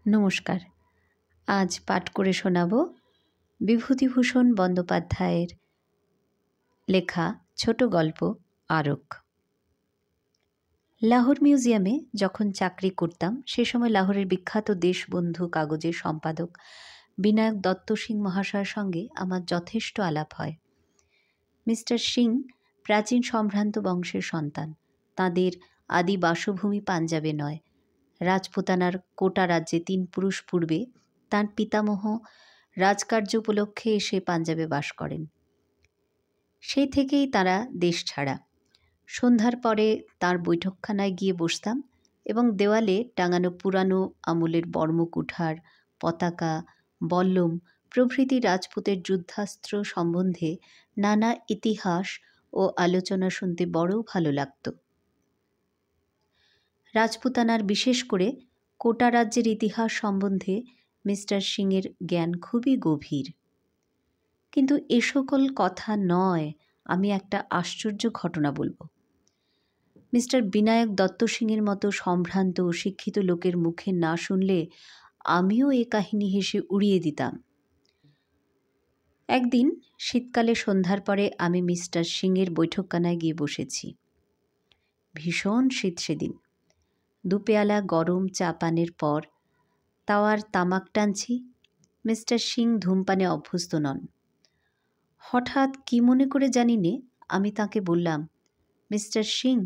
নমস্কার। আজ পাঠ করে শোনাব বিভূতিভূষণ বন্দ্যোপাধ্যায়ের লেখা ছোট গল্প আরক। লাহোর মিউজিয়ামে যখন চাকরি করতাম সে সময় লাহোরের বিখ্যাত দেশবন্ধু কাগজের সম্পাদক বিনায়ক দত্ত সিং মহাশয়ের সঙ্গে আমার যথেষ্ট আলাপ হয়। মিস্টার সিং প্রাচীন সম্ভ্রান্ত বংশের সন্তান। তাঁদের আদি বাসভূমি পাঞ্জাবে নয়, রাজপুতানার কোটা রাজ্যে 3 পুরুষ পূর্বে তাঁর পিতামহ রাজকার্য উপলক্ষে এসে পাঞ্জাবে বাস করেন। সেই থেকেই তারা দেশ ছাড়া। সন্ধ্যার পরে তাঁর বৈঠকখানায় গিয়ে বসতাম এবং দেওয়ালে টাঙানো পুরানো আমলের বর্মকুঠার, পতাকা, বল্লম প্রভৃতি রাজপুতের যুদ্ধাস্ত্র সম্বন্ধে নানা ইতিহাস ও আলোচনা শুনতে বড় ভালো লাগত। রাজপুতানার বিশেষ করে কোটা রাজ্যের ইতিহাস সম্বন্ধে মিস্টার সিংয়ের জ্ঞান খুবই গভীর। কিন্তু এ সকল কথা নয়, আমি একটা আশ্চর্য ঘটনা বলবো। মিস্টার বিনায়ক দত্ত সিংয়ের মতো সম্ভ্রান্ত ও শিক্ষিত লোকের মুখে না শুনলে আমিও এ কাহিনী হেসে উড়িয়ে দিতাম। একদিন শীতকালে সন্ধ্যার পরে আমি মিস্টার সিংয়ের বৈঠকখানায় গিয়ে বসেছি। ভীষণ শীত সেদিন। 2 পেয়ালা গরম চা পানের পর তাওয়ার তামাক টানছি। মিস্টার সিং ধূমপানে অভ্যস্ত নন। হঠাৎ কি মনে করে জানি নে আমি তাকে বললাম, মিস্টার সিং,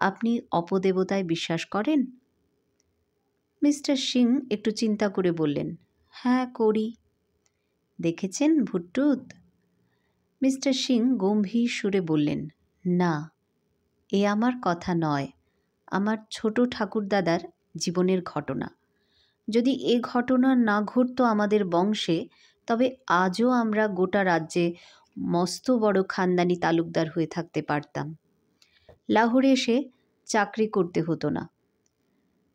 আপনি অপদেবতায় বিশ্বাস করেন? মিস্টার সিং একটু চিন্তা করে বললেন, হ্যাঁ করি। দেখেছেন ভুট্টুত? মিস্টার সিং গম্ভীর সুরে বললেন, না, এ আমার কথা নয়, আমার ছোট ঠাকুরদাদার জীবনের ঘটনা। যদি এ ঘটনা না ঘটতো আমাদের বংশে, তবে আজও আমরা গোটা রাজ্যে মস্ত বড় খানদানি তালুকদার হয়ে থাকতে পারতাম। লাহোরে এসে চাকরি করতে হতো না।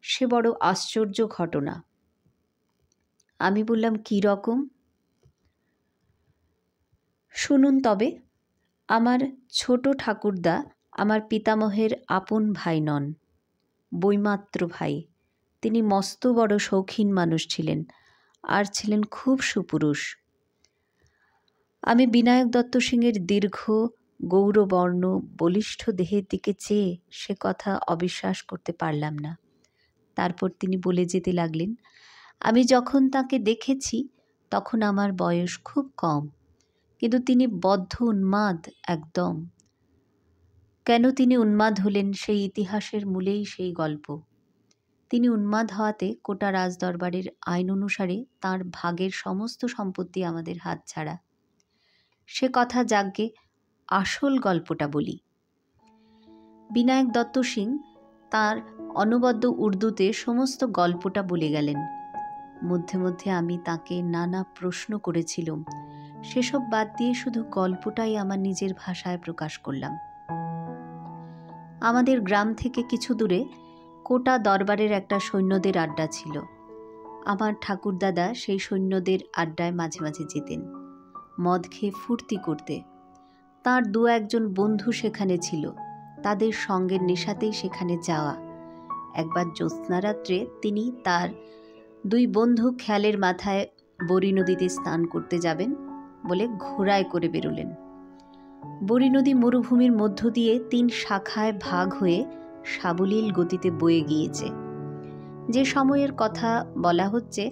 সে বড় আশ্চর্য ঘটনা। আমি বললাম, কী রকম? শুনুন তবে। আমার ছোট ঠাকুরদা আমার পিতামহের আপন ভাই নন, বৈমাত্র ভাই। তিনি মস্ত বড় শৌখিন মানুষ ছিলেন, আর ছিলেন খুব সুপুরুষ। আমি বিনায়ক দত্ত সিংয়ের দীর্ঘ গৌরবর্ণ বলিষ্ঠ দেহের দিকে চেয়ে সে কথা অবিশ্বাস করতে পারলাম না। তারপর তিনি বলে যেতে লাগলেন, আমি যখন তাকে দেখেছি তখন আমার বয়স খুব কম, কিন্তু তিনি বদ্ধ উন্মাদ একদম। কেন তিনি উন্মাদ হলেন সেই ইতিহাসের মূলেই সেই গল্প। তিনি উন্মাদ হওয়াতে কোটা রাজদরবারের আইন অনুসারে তাঁর ভাগের সমস্ত সম্পত্তি আমাদের হাতছাড়া। সে কথা যাগ্গে, আসল গল্পটা বলি। বিনায়ক দত্ত সিং তাঁর অনবদ্য উর্দুতে সমস্ত গল্পটা বলে গেলেন। মধ্যে মধ্যে আমি তাকে নানা প্রশ্ন করেছিলাম। সেসব বাদ দিয়ে শুধু গল্পটাই আমার নিজের ভাষায় প্রকাশ করলাম। আমাদের গ্রাম থেকে কিছু দূরে কোটা দরবারের একটা সৈন্যদের আড্ডা ছিল। আমার ঠাকুরদাদা সেই সৈন্যদের আড্ডায় মাঝে মাঝে যেতেন, মদ খেয়ে ফুর্তি করতে। তাঁর 2-1 বন্ধু সেখানে ছিল, তাদের সঙ্গের নেশাতেই সেখানে যাওয়া। একবার জ্যোৎস্নারাত্রে তিনি তার 2 বন্ধু খেয়ালের মাথায় বরী নদীতে স্নান করতে যাবেন বলে ঘোড়ায় করে বেরোলেন। বরী নদী মরুভূমির মধ্য দিয়ে 3 শাখায় ভাগ হয়ে সাবলীল গতিতে বয়ে গিয়েছে। যে সময়ের কথা বলা হচ্ছে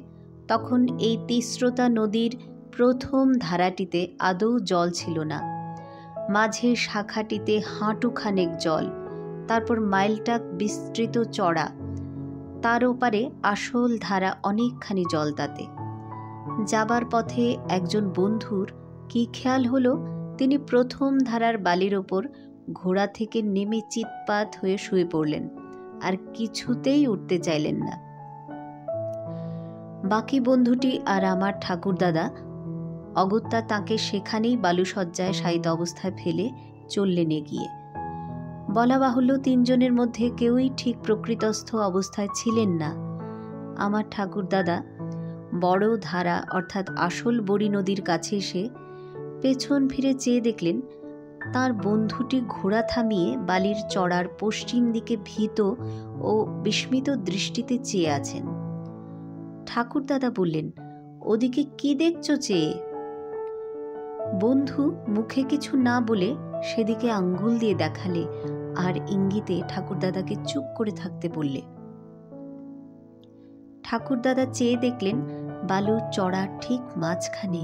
তখন এই তিস্রোতা নদীর প্রথম ধারাটিতে আদৌ জল ছিল না। মাঝে শাখাটিতে হাঁটুখানেক জল, তারপর মাইলটাক বিস্তৃত চড়া, তার ওপারে আসল ধারা অনেকখানি জল। তাতে যাবার পথে একজন বন্ধুর কি খেয়াল হলো, তিনি প্রথম ধারার বালির ওপর ঘোড়া থেকে নেমে চিৎপাত হয়ে শুয়ে পড়লেন, আর কিছুতেই উঠতে চাইলেন না। বাকি বন্ধুটি আর আমার ঠাকুরদাদা অগত্যা তাকে সেখানেই বালুসজ্জায় শায়িত অবস্থায় ফেলে চললেন এগিয়ে। বলা বাহুল্য 3 জনের মধ্যে কেউই ঠিক প্রকৃতস্থ অবস্থায় ছিলেন না। আমার ঠাকুরদাদা বড় ধারা অর্থাৎ আসল বরী নদীর কাছে এসে পেছন ফিরে চেয়ে দেখলেন তাঁর বন্ধুটি ঘোড়া থামিয়ে বালির চড়ার পশ্চিম দিকে ভীত ও বিস্মিত দৃষ্টিতে চেয়ে আছেন। ঠাকুরদাদা বললেন, ওদিকে কি দেখছো চেয়ে? বন্ধু মুখে কিছু না বলে সেদিকে আঙ্গুল দিয়ে দেখালে আর ইঙ্গিতে ঠাকুরদাদাকে চুপ করে থাকতে বললে। ঠাকুরদাদা চেয়ে দেখলেন বালুর চড়ার ঠিক মাঝখানে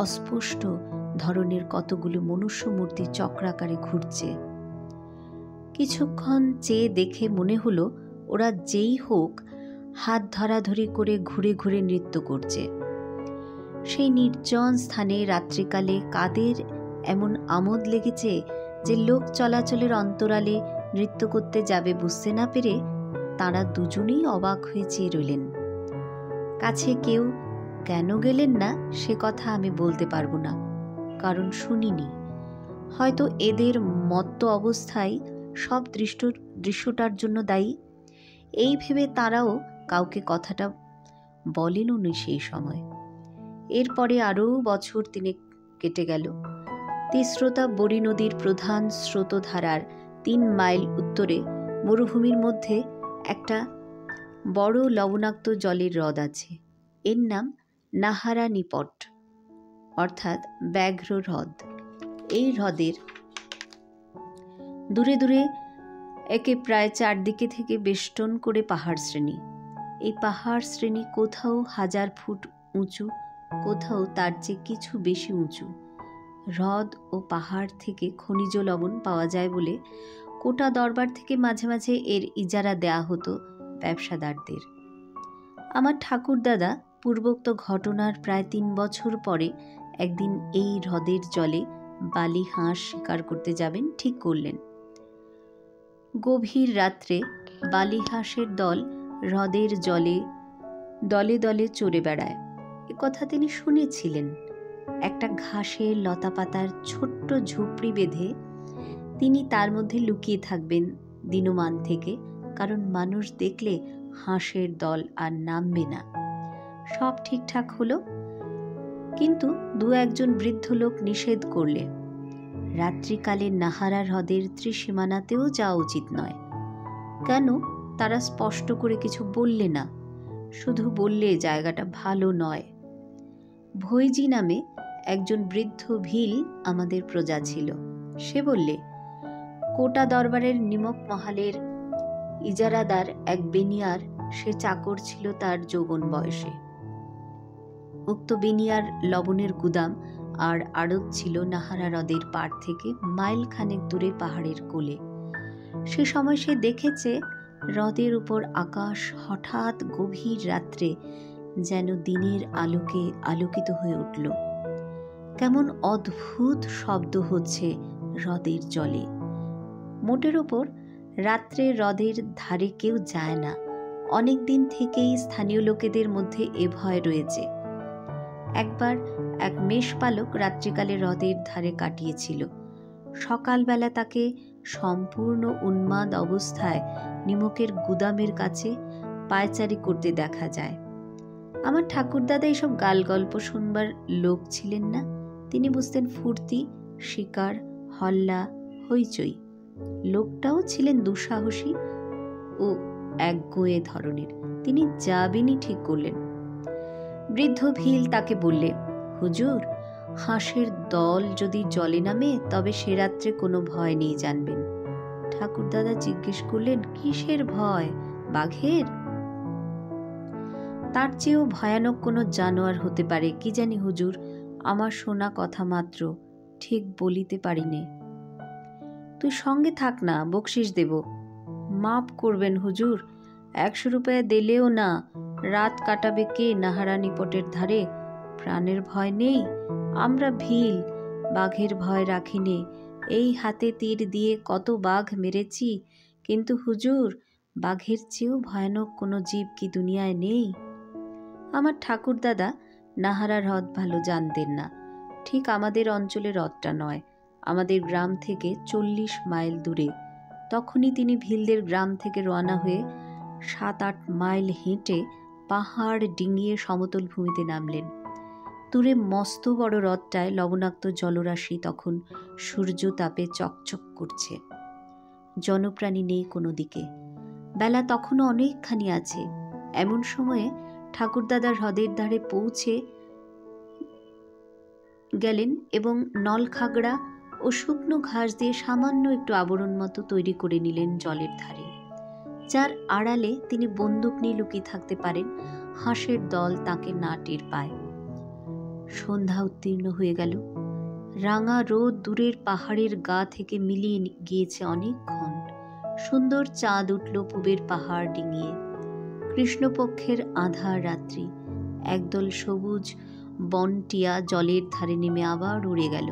অস্পষ্ট ধরনের কতগুলো মনুষ্য মূর্তি চক্রাকারে ঘুরছে। কিছুক্ষণ চেয়ে দেখে মনে হলো ওরা যেই হোক হাত ধরাধরি করে ঘুরে ঘুরে নৃত্য করছে। সেই নির্জন স্থানে রাত্রিকালে কাদের এমন আমোদ লেগেছে যে লোক চলাচলের অন্তরালে নৃত্য করতে যাবে বুঝতে না পেরে তারা দুজনেই অবাক হয়ে চেয়ে রইলেন। কাছে কেউ কেন গেলেন না সে কথা আমি বলতে পারবো না, কারণ শুনিনি। হয়তো এদের মত্ত অবস্থায় সব দৃশ্যটার জন্য দায়ী, এই ভেবে তারাও কাউকে কথাটা বলেননি সেই সময়। এরপরে আরও বছর 3 কেটে গেল। তিস্রোতা বড়ি নদীর প্রধান স্রোতধারার 3 মাইল উত্তরে মরুভূমির মধ্যে একটা বড় লবণাক্ত জলের হ্রদ আছে। এর নাম নাহারানিপট, অর্থাৎ ব্যাঘ্র হ্রদ। এই হ্রদের দূরে দূরে একে প্রায় 4 দিকে থেকে বেষ্টন করে পাহাড় শ্রেণী। এই পাহাড় শ্রেণী কোথাও 1000 ফুট উঁচু, কোথাও তার চেয়ে কিছু বেশি উঁচু। হ্রদ ও পাহাড় থেকে খনিজ লবণ পাওয়া যায় বলে কোটা দরবার থেকে মাঝে মাঝে এর ইজারা দেয়া হতো ব্যবসাদারদের। আমার ঠাকুরদাদা পূর্বোক্ত ঘটনার প্রায় 3 বছর পরে একদিন এই হ্রদের জলে বালি হাঁস শিকার করতে যাবেন ঠিক করলেন। গভীর রাত্রে বালি হাঁসের দল হ্রদের জলে দলে দলে চড়ে বেড়ায়, এ কথা তিনি শুনেছিলেন। একটা ঘাসের লতাপাতার ছোট্ট ঝুপড়ি বেঁধে তিনি তার মধ্যে লুকিয়ে থাকবেন দিনমান থেকে, কারণ মানুষ দেখলে হাঁসের দল আর নামবে না। সব ঠিকঠাক হলো, কিন্তু 2-1 বৃদ্ধ লোক নিষেধ করলে রাত্রিকালে নাহারা হ্রদের ত্রিসীমানাতেও যাওয়া উচিত নয়। কেন তারা স্পষ্ট করে কিছু বললে না, শুধু বললে জায়গাটা ভালো নয়। ভৈজি নামে একজন বৃদ্ধ ভিল আমাদের প্রজা ছিল। সে বললে, কোটা দরবারের নিমক মহালের ইজারাদার এক বেনিয়ার, সে চাকর ছিল তার যৌবন বয়সে। উক্ত বেনিয়ার লবণের গুদাম আর আড়ত ছিল নাহারা হ্রদের পাড় থেকে মাইল খানেক দূরে পাহাড়ের কোলে। সে সময় সে দেখেছে হ্রদের উপর আকাশ হঠাৎ গভীর রাত্রে যেন দিনের আলোকে আলোকিত হয়ে উঠল। কেমন অদ্ভুত শব্দ হচ্ছে হ্রদের জলে। মোটের ওপর রাত্রে হ্রদের ধারে কেউ যায় না। অনেক দিন থেকেই স্থানীয় লোকেদের মধ্যে এ ভয় রয়েছে। একবার এক মেষপালক রাত্রিকালে হ্রদের ধারে কাটিয়েছিল। সকালবেলা তাকে সম্পূর্ণ উন্মাদ অবস্থায় নিমকের গুদামের কাছে পায়চারি করতে দেখা যায়। আমার ঠাকুরদাদা এসব গাল গল্প শুনবার লোক ছিলেন না। তিনি বুঝতেন ফুর্তি, শিকার, হল্লা, হইচই। লোকটাও ছিলেন দুঃসাহসী ও একগুঁয়ে ধরনের। তিনি যাবেনই ঠিক করলেন। বৃদ্ধ ভিল তাকে বললে, হুজুর, হাঁসের দল যদি জলে নামে তবে সে রাত্রে কোনো ভয় নেই জানবেন। ঠাকুরদাদা জিজ্ঞেস করলেন, কিসের ভয়? বাঘের? তার চেয়েও ভয়ানক কোনো জানোয়ার হতে পারে, কি জানি হুজুর, আমার শোনা কথা মাত্র, ঠিক বলিতে পারিনে। তুই সঙ্গে থাক না, বকশিস দেব। মাপ করবেন হুজুর, 100 রুপয়া দিলেও না। রাত কাটাবে কে নাহারানিপটের ধারে? প্রাণের ভয় নেই, আমরা ভিল, বাঘের ভয় রাখিনি। এই হাতে তীর দিয়ে কত বাঘ মেরেছি, কিন্তু হুজুর, বাঘের চেয়েও ভয়ানক কোনো জীব কি দুনিয়ায় নেই? আমার ঠাকুরদাদা নাহারা হ্রদ ভালো জানতেন না। ঠিক আমাদের অঞ্চলের হ্রদটা নয়, আমাদের গ্রাম থেকে 40 মাইল দূরে। তখনই তিনি ভিলদের গ্রাম থেকে রওনা হয়ে 7-8 মাইল হেঁটে পাহাড় ডিঙিয়ে সমতল ভূমিতে নামলেন। দূরে মস্ত বড় হ্রদটায় লবণাক্ত জলরাশি তখন সূর্য তাপে চকচক করছে। জনপ্রাণী নেই কোনো দিকে। বেলা তখনও অনেকখানি আছে। এমন সময়ে ঠাকুরদাদা হ্রদের ধারে পৌঁছে গেলেন এবং নলখাগড়া ও শুকনো ঘাস দিয়ে সামান্য একটু আবরণ মতো তৈরি করে নিলেন জলের ধারে, যার আড়ালে তিনি বন্দুক নিয়ে লুকিয়ে থাকতে পারেন, হাঁসের দল তাকে না টের পায়। সন্ধ্যা উত্তীর্ণ হয়ে গেল। রাঙা রোদ দূরের পাহাড়ের গা থেকে মিলিয়ে গিয়েছে অনেকক্ষণ। সুন্দর চাঁদ উঠল পূবের পাহাড় ডিঙিয়ে। কৃষ্ণপক্ষের আঁধার রাত্রি। একদল সবুজ বনটিয়া জলের ধারে নেমে আবার উড়ে গেল।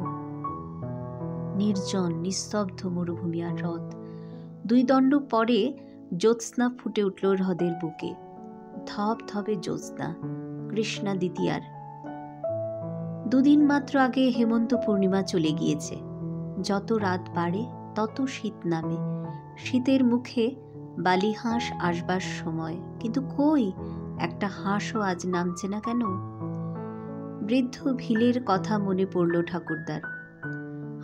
নির্জন নিস্তব্ধ মরুভূমি আর হ্রদ। 2 দণ্ড পরে জ্যোৎস্না ফুটে উঠল হ্রদের বুকে। ধপধপে জ্যোৎস্না, কৃষ্ণা দ্বিতীয়ার। 2 দিন মাত্র আগে হেমন্ত পূর্ণিমা চলে গিয়েছে। যত রাত বাড়ে তত শীত নামে। শীতের মুখে বালিহাঁস আসবার সময়, কিন্তু কই একটা হাঁসও আজ নামছে না কেন? বৃদ্ধ ভিলের কথা মনে পড়ল ঠাকুরদার।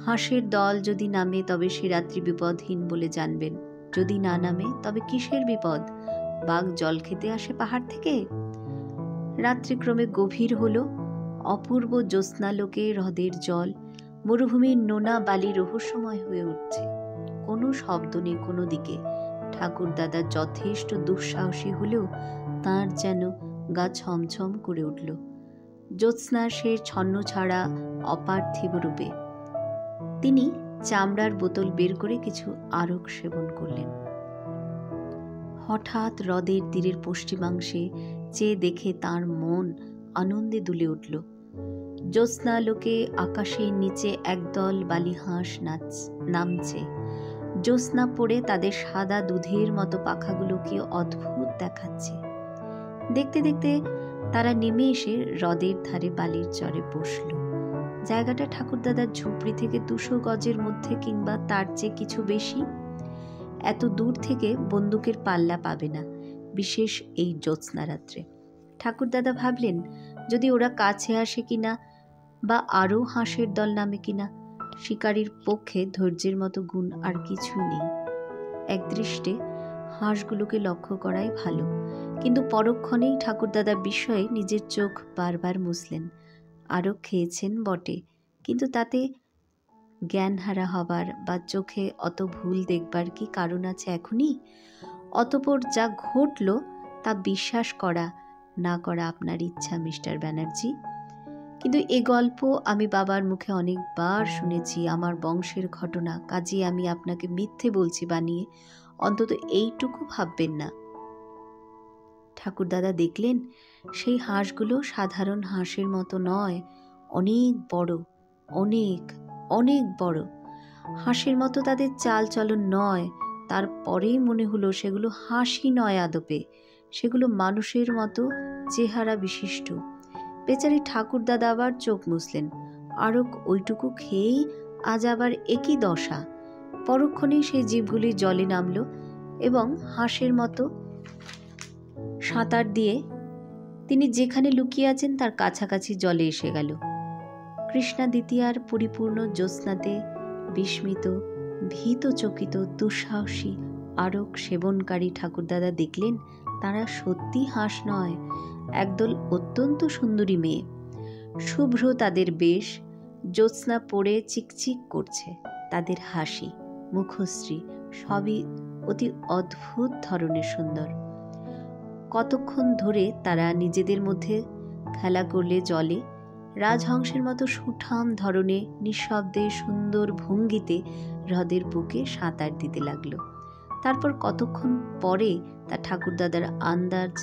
হাঁসের দল যদি নামে তবে সে রাত্রি বিপদহীন বলে জানবেন, যদি না নামে তবে কিসের বিপদ? বাঘ জল খেতে আসে পাহাড় থেকে? রাত্রিক্রমে গভীর হল। অপূর্ব জ্যোৎস্নালোকে হ্রদের জল, মরুভূমির নোনা বালি রহস্যময় হয়ে উঠছে। কোনো শব্দ নেই কোনো দিকে। ঠাকুরদাদা যথেষ্ট দুঃসাহসী হলেও তাঁর যেন গা ছমছম করে উঠল জ্যোৎস্নার সে ছন্ন ছাড়া অপার্থিব রূপে। তিনি চামড়ার বোতল বের করে কিছু আরক সেবন করলেন। হঠাৎ হ্রদের তীরের পশ্চিমাংশে চেয়ে দেখে তাঁর মন আনন্দে দুলে উঠল। জ্যোৎস্নালোকে আকাশের নিচে একদল বালিহাঁস নামছে। জ্যোৎস্না পড়ে তাদের সাদা দুধের মতো পাখাগুলোকে অদ্ভুত দেখাচ্ছে। দেখতে দেখতে তারা নেমে এসে হ্রদের ধারে বালির চরে বসল। জায়গাটা ঠাকুরদাদার ঝুপড়ি থেকে 200 গজের মধ্যে কিংবা তার চেয়ে কিছু বেশি। এত দূর থেকে বন্দুকের পাল্লা পাবে না, বিশেষ এই জ্যোৎস্না রাত্রে। ঠাকুরদাদা ভাবলেন যদি ওরা কাছে আসে কিনা, বা আরও হাঁসের দল নামে কিনা। শিকারীর পক্ষে ধৈর্যের মতো গুণ আর কিছুই নেই। একদৃষ্টে হাঁসগুলোকে লক্ষ্য করাই ভালো, কিন্তু পরক্ষণেই ঠাকুরদাদা বিষয়ে নিজের চোখ বারবার মুছলেন। আরও খেয়েছেন বটে, কিন্তু তাতে জ্ঞানহারা হবার বা চোখে অত ভুল দেখবার কি কারণ আছে এখনই? অতঃপর যা ঘটল তা বিশ্বাস করা না করা আপনার ইচ্ছা মিস্টার ব্যানার্জি। কিন্তু এ গল্প আমি বাবার মুখে অনেকবার শুনেছি, আমার বংশের ঘটনা, কাজে আমি আপনাকে মিথ্যে বলছি বানিয়ে। অন্তত এইটুকু ভাববেন না। ঠাকুরদাদা দেখলেন সেই হাঁসগুলো সাধারণ হাঁসের মতো নয়, অনেক বড়, অনেক অনেক বড়। হাঁসের মতো তাদের চাল চলন নয়। তারপরেই মনে হলো সেগুলো হাঁসই নয় আদপে, সেগুলো মানুষের মতো চেহারা বিশিষ্ট। বেচারি ঠাকুরদাদা আবার চোখ মুছলেন। আরও ওইটুকু খেয়েই আজ আবার একই দশা। পরক্ষণেই সেই জীবগুলি জলে নামল এবং হাঁসের মতো সাঁতার দিয়ে তিনি যেখানে লুকিয়ে আছেন তার কাছাকাছি জলে এসে গেল। কৃষ্ণা দ্বিতীয়ার পরিপূর্ণ জ্যোৎস্নাতে বিস্মিত, ভীতচকিত, দুঃসাহসী আরক সেবনকারী ঠাকুরদাদা দেখলেন তারা সত্যি হাঁস নয়, একদল অত্যন্ত সুন্দরী মেয়ে। শুভ্র তাদের বেশ, জ্যোৎস্না পড়ে চিকচিক করছে। তাদের হাসি, মুখশ্রী সবই অতি অদ্ভুত ধরনের সুন্দর। কতক্ষণ ধরে তারা নিজেদের মধ্যে খেলা করলে জলে। রাজহংসের মতো সুঠাম ধরনে নিঃশব্দে সুন্দর ভঙ্গিতে হ্রদের বুকে সাঁতার দিতে লাগলো। তারপর কতক্ষণ পরে তা ঠাকুরদাদার আন্দাজ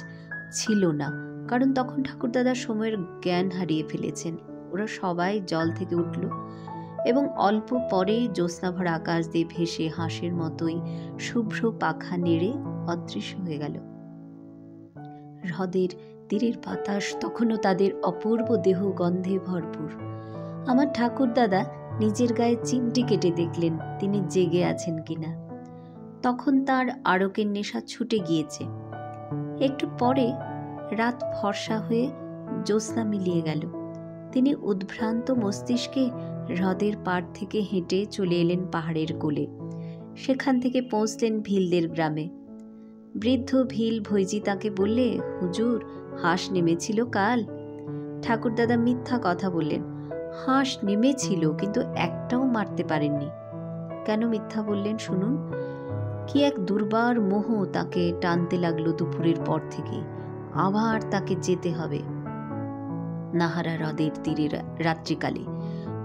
ছিল না, কারণ তখন ঠাকুরদাদা সময়ের জ্ঞান হারিয়ে ফেলেছেন। ওরা সবাই জল থেকে উঠল এবং অল্প পরেই জ্যোৎস্নাভরা আকাশ দিয়ে ভেসে হাঁসের মতোই শুভ্র পাখা নেড়ে অদৃশ্য হয়ে গেল। হ্রদের তীরের বাতাস তখনও তাদের অপূর্ব দেহ গন্ধে ভরপুর। আমার ঠাকুরদাদা নিজের গায়ে চিমটি কেটে দেখলেন তিনি জেগে আছেন কিনা। তখন তার আরকের নেশা ছুটে গিয়েছে। একটু পরে রাত ফর্সা হয়ে জ্যোৎস্না মিলিয়ে গেল। তিনি উদ্ভ্রান্ত মস্তিষ্কে হ্রদের পাড় থেকে হেঁটে চলে এলেন পাহাড়ের কোলে। সেখান থেকে পৌঁছলেন ভিলদের গ্রামে। বৃদ্ধ ভিল ভৈজি তাকে বললে, হুজুর, হাঁস নেমেছিল কাল? ঠাকুরদাদা মিথ্যা কথা বললেন। হাঁস নেমেছিল, কিন্তু একটাও মারতে পারেননি। কেন মিথ্যা বললেন শুনুন। কি এক দুর্বার মোহ তাকে টানতে লাগলো দুপুরের পর থেকে। আবার তাকে যেতে হবে নাহারা হ্রদের তীরে রাত্রিকালে।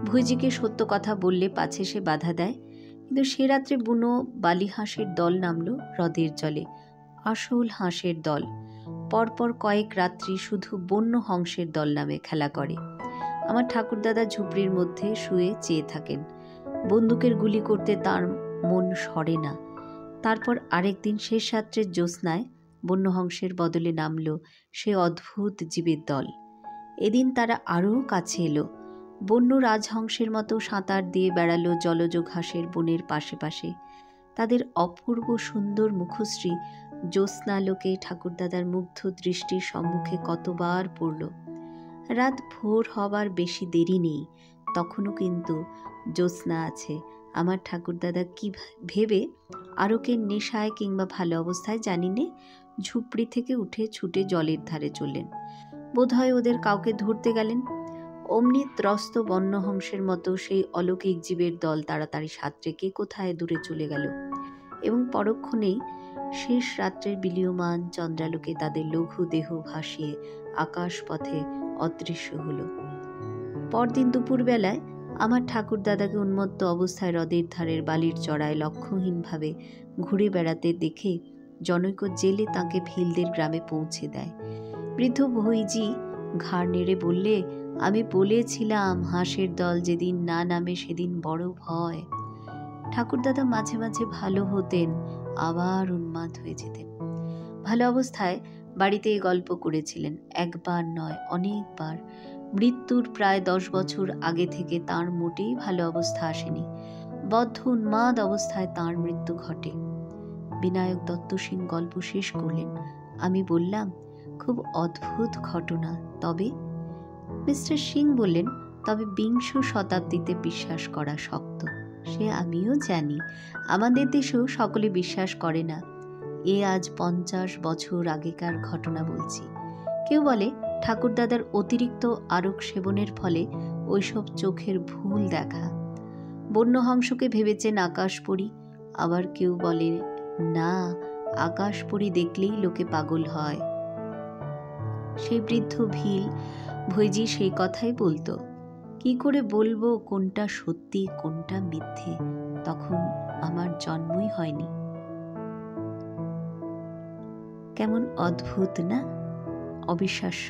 ভুইজিকে সত্য কথা বললে পাছে সে বাধা দেয়, কিন্তু সে রাত্রে বুনো বালি হাঁসের দল নামলো হ্রদের জলে। আসল হাঁসের দল। পরপর কয়েক রাত্রি শুধু বন্য হংসের দল নামে খেলা করে। আমার ঠাকুরদাদা ঝুপড়ির মধ্যে শুয়ে চেয়ে থাকেন। বন্দুকের গুলি করতে তার মন সরে না। তারপর আরেকদিন শেষ রাত্রের জ্যোৎস্নায় বন্য হংসের বদলে নামল সে অদ্ভুত জীবের দল। এদিন তারা আরও কাছে এলো। বন্য রাজহংসের মতো সাঁতার দিয়ে বেড়ালো জলজ ঘাসের বনের পাশে পাশে। তাদের অপূর্ব সুন্দর মুখশ্রী জ্যোৎস্নালোকে ঠাকুরদাদার মুগ্ধ দৃষ্টির সম্মুখে কতবার পড়ল। রাত ভোর হবার বেশি দেরি নেই, তখনও কিন্তু জ্যোৎস্না আছে। আমার ঠাকুরদাদা কি ভেবে আরকের নেশায় কিংবা ভালো অবস্থায় জানি নে ঝুপড়ি থেকে উঠে ছুটে জলের ধারে চললেন। বোধহয় ওদের কাউকে ধরতে গেলেন। অমনি ত্রস্ত বন্যহংসের মতো সেই অলৌকিক জীবের দল তাড়াতাড়ি সাঁতরে কে কোথায় দূরে চলে গেল, এবং পরক্ষণেই শেষ রাত্রের বিলীয়মান চন্দ্রালোকে তাদের লঘু দেহ ভাসিয়ে আকাশ পথে অদৃশ্য হল। পরদিন দুপুরবেলায় আমার ঠাকুরদাদাকে উন্মত্ত অবস্থায় হ্রদের ধারের বালির চড়ায় লক্ষ্যহীনভাবে ঘুরে বেড়াতে দেখে জনৈক জেলে তাঁকে ভিলদের গ্রামে পৌঁছে দেয়। বৃদ্ধ ভইজি ঘাড় নেড়ে বললে, আমি বলেছিলাম হাঁসের দল যেদিন না নামে সেদিন বড় ভয়। ঠাকুরদাদা মাঝে মাঝে ভালো হতেন, আবার উন্মাদ হয়ে যেতেন। ভালো অবস্থায় বাড়িতে গল্প করেছিলেন, একবার নয় অনেকবার। মৃত্যুর প্রায় 10 বছর আগে থেকে তাঁর মোটেই ভালো অবস্থা আসেনি। বদ্ধ উন্মাদ অবস্থায় তাঁর মৃত্যু ঘটে। বিনায়ক দত্ত সিং গল্প শেষ করলেন। আমি বললাম, খুব অদ্ভুত ঘটনা। তবে? মিস্টার সিং বললেন, তবে 20 শতাব্দীতে বিশ্বাস করা শক্ত। সে আমিও জানি, আমাদের দেশেও সকলে বিশ্বাস করে না। এ আজ 50 বছর আগেকার ঘটনা বলছি। কেউ বলে ঠাকুরদাদার অতিরিক্ত আরক সেবনের ফলে ওইসব চোখের ভুল দেখা। বন্য হংসকে ভেবেছেন আকাশপরী। আবার কেউ বলে না, আকাশপরী দেখলেই লোকে পাগল হয়। সেই বৃদ্ধ ভিল ভইজি সেই কথাই বলতো। কি করে বলবো কোনটা সত্যি কোনটা মিথ্যে? তখন আমার জন্মই হয়নি। কেমন অদ্ভুত না? অবিশ্বাস্য।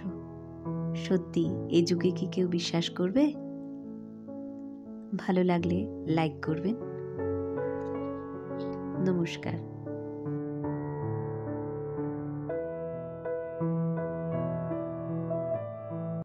সত্যি এ যুগে কি কেউ বিশ্বাস করবে? ভালো লাগলে লাইক করবেন। নমস্কার।